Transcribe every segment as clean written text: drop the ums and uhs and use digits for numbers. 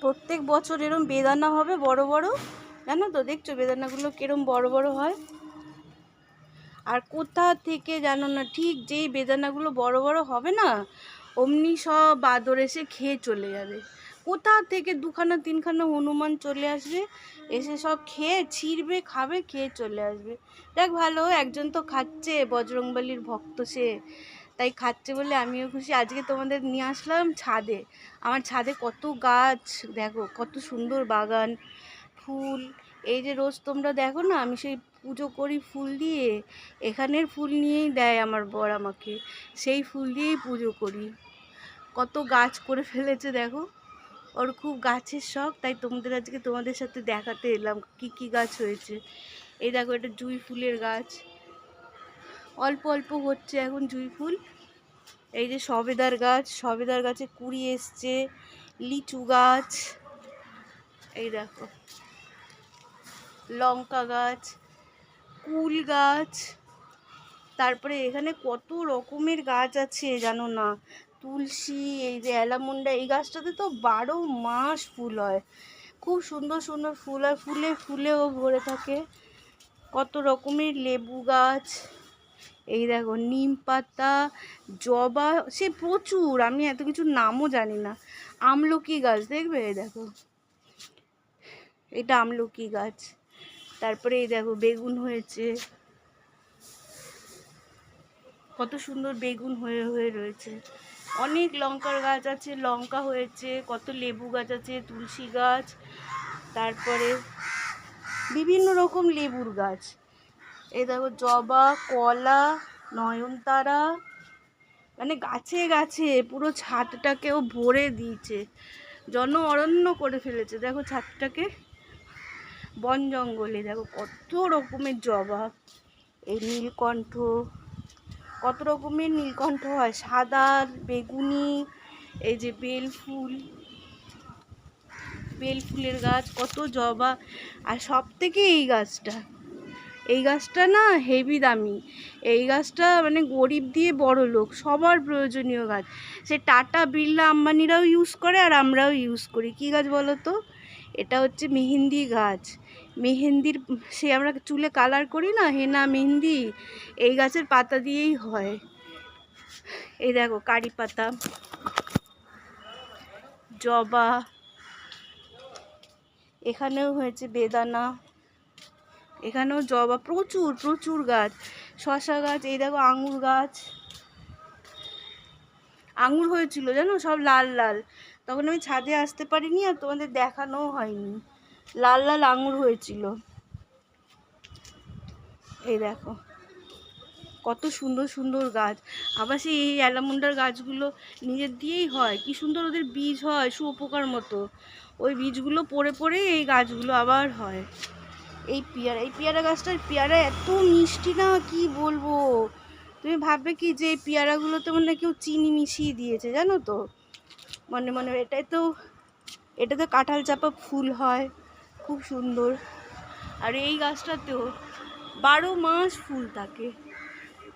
প্রত্যেক বছর এরম বেদানা হবে বড় বড়, জানো তো? দেখছো বেদানাগুলো কিরম বড় বড় হয়? আর কোথা থেকে জানো না, ঠিক যেই বেদানাগুলো বড় বড় হবে না, অমনি সব বাদর এসে খেয়ে চলে যাবে। কোথা থেকে দুখানা তিনখানা হনুমান চলে আসবে, এসে সব খেয়ে ছিঁড়বে, খাবে, খেয়ে চলে আসবে। দেখ, ভালো, একজন তো খাচ্ছে, বজরংবলীর ভক্ত সে, তাই খাচ্ছে বলে আমিও খুশি। আজকে তোমাদের নিয়ে আসলাম ছাদে। আমার ছাদে কত গাছ, দেখো কত সুন্দর বাগান, ফুল। এই যে রোজ তোমরা দেখো না, আমি সেই পুজো করি ফুল দিয়ে, এখানের ফুল নিয়েই দেয় আমার বর আমাকে, সেই ফুল দিয়েই পুজো করি। কত গাছ করে ফেলেছে দেখো, ওর খুব গাছের শখ, তাই তোমাদের আজকে তোমাদের সাথে দেখাতে এলাম কি কি গাছ হয়েছে। এই দেখো, এটা জুঁই ফুলের গাছ, অল্প অল্প হচ্ছে এখন জুঁই ফুল। এই যে সবেদার গাছ, সবেদার গাছে কুড়ি এসছে। লিচু গাছ, এই দেখো, লঙ্কা গাছ, কুল গাছ, তারপরে এখানে কত রকমের গাছ আছে জানো না, তুলসী, এই যে অ্যালামুন্ডা, এই গাছটাতে তো 12 মাস ফুল হয়, খুব সুন্দর সুন্দর ফুল হয়, ফুলে ফুলেও ভরে থাকে। কত রকমের লেবু গাছ, এই দেখো নিম পাতা, জবা, সে প্রচুর, আমি এত কিছু নামও জানি না। আমলকি গাছ দেখবে, এই দেখো, এটা আমলকি গাছ। তারপরে এই দেখো বেগুন হয়েছে, কত সুন্দর বেগুন হয়ে হয়ে রয়েছে। অনেক লঙ্কার গাছ আছে, লঙ্কা হয়েছে, কত লেবু গাছ আছে, তুলসী গাছ, তারপরে বিভিন্ন রকম লেবুর গাছ। এই দেখো জবা, কলা, নয়নতারা, মানে গাছে গাছে পুরো ছাদটাকেও ভরে দিয়েছে, জন অরণ্য করে ফেলেছে। দেখো ছাদটাকে, বন জঙ্গলে দেখো কত রকমের জবা, এই নীলকণ্ঠ, কত রকমের নীলকণ্ঠ হয়, সাদা, বেগুনি, এই যে বেল ফুল, বেল ফুলের গাছ, কত জবা। আর সব থেকে এই গাছটা না হেভি দামি। এই গাছটা মানে গরিব দিয়ে বড় লোক সবার প্রয়োজনীয় গাছ, সে টাটা, বিড়লা, আম্বানিরাও ইউজ করে, আর আমরাও ইউজ করি। কী গাছ বলো তো? এটা হচ্ছে মেহেন্দি গাছ। মেহেন্দির, সে আমরা চুলে কালার করি না, হেনা মেহেন্দি, এই গাছের পাতা দিয়েই হয়। এই দেখো কারি পাতা, জবা, এখানেও হয়েছে বেদানা, এখানেও জবা, প্রচুর প্রচুর গাছ, শশা গাছ, এই দেখো আঙুর গাছ, আঙুর হয়েছিল জানো, সব লাল লাল, তখন আমি ছাদে আসতে পারিনি আর তোমাদের দেখানোও হয়নি, লাল লাল আঙুর হয়েছিল। এই দেখো কত সুন্দর সুন্দর গাছ। আবার সেই এই অ্যালামুন্ডার গাছগুলো নিজের দিয়েই হয়, কি সুন্দর ওদের বীজ হয় শুঁয়োপোকার মতো, ওই বীজগুলো পড়ে পড়ে এই গাছগুলো আবার হয়। এই পেয়ারা গাছটার পেয়ারা এত মিষ্টি না, কি বলবো। তুমি ভাববে কি যে এই পেয়ারাগুলোতে মানে কেউ চিনি মিশিয়ে দিয়েছে, জানো তো? মনে মনে এটাতে কাঁঠাল চাপা ফুল হয়, খুব সুন্দর। আর এই গাছটাতেও 12 মাস ফুল থাকে,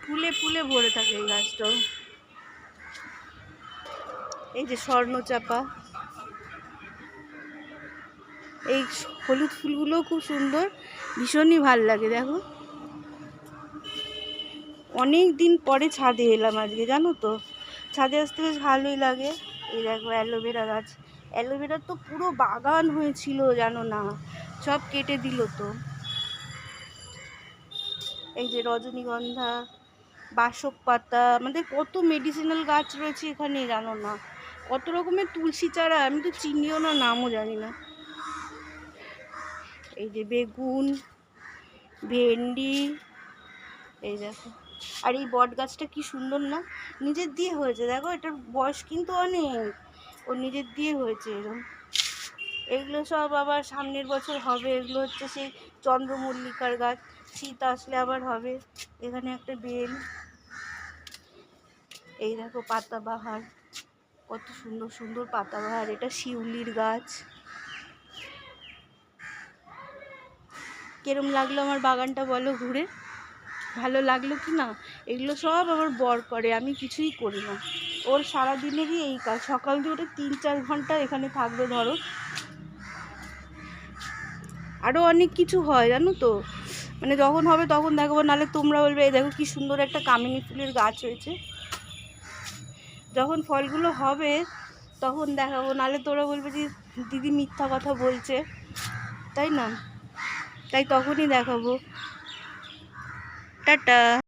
ফুলে ফুলে ভরে থাকে এই গাছটাও। এই যে স্বর্ণচাপা, এই হলুদ ফুলগুলোও খুব সুন্দর, ভীষণই ভাল লাগে। দেখো অনেক দিন পরে ছাদে এলাম আজকে, জানো তো? ছাদে আসতে বেশ ভালোই লাগে। এই দেখো অ্যালোভেরা গাছ, অ্যালোভেরার তো পুরো বাগান হয়েছিল জানো না, সব কেটে দিল তো। এই যে রজনীগন্ধা, বাসক পাতা, আমাদের কত মেডিসিনাল গাছ রয়েছে এখানে জানো না, কত রকমের তুলসী চারা, আমি তো চিনিও না, নামও জানি না। এই যে বেগুন, ভেন্ডি, এই দেখো। আর এই বট গাছটা কি সুন্দর না, নিজের দিয়ে হয়েছে, দেখো এটার বয়স কিন্তু অনেক, ও নিজের দিয়ে হয়েছে এরকম। এগুলো সব আবার সামনের বছর হবে, এগুলো হচ্ছে সেই চন্দ্রমল্লিকার গাছ, শীত আসলে আবার হবে। এখানে একটা বেল, এই দেখো পাতাবাহার, কত সুন্দর সুন্দর পাতাবাহার, এটা শিউলির গাছ। কেরম লাগলো আমার বাগানটা বলো ঘুরে? ভালো লাগলো কি না? এগুলো সব আমার বর করে, আমি কিছুই করি না। ওর সারাদিনেরই এই কাজ, সকাল দিয়ে ওটা 3-4 ঘন্টা এখানে থাকবে ধরো, আরও অনেক কিছু হয় জানো তো, মানে যখন হবে তখন দেখাবো, নাহলে তোমরা বলবে এই দেখো কি সুন্দর একটা কামিনী ফুলের গাছ হয়েছে। যখন ফলগুলো হবে তখন দেখাবো, নাহলে তোরা বলবে যে দিদি মিথ্যা কথা বলছে, তাই না? তাই তখনই দেখাবো। টাটা।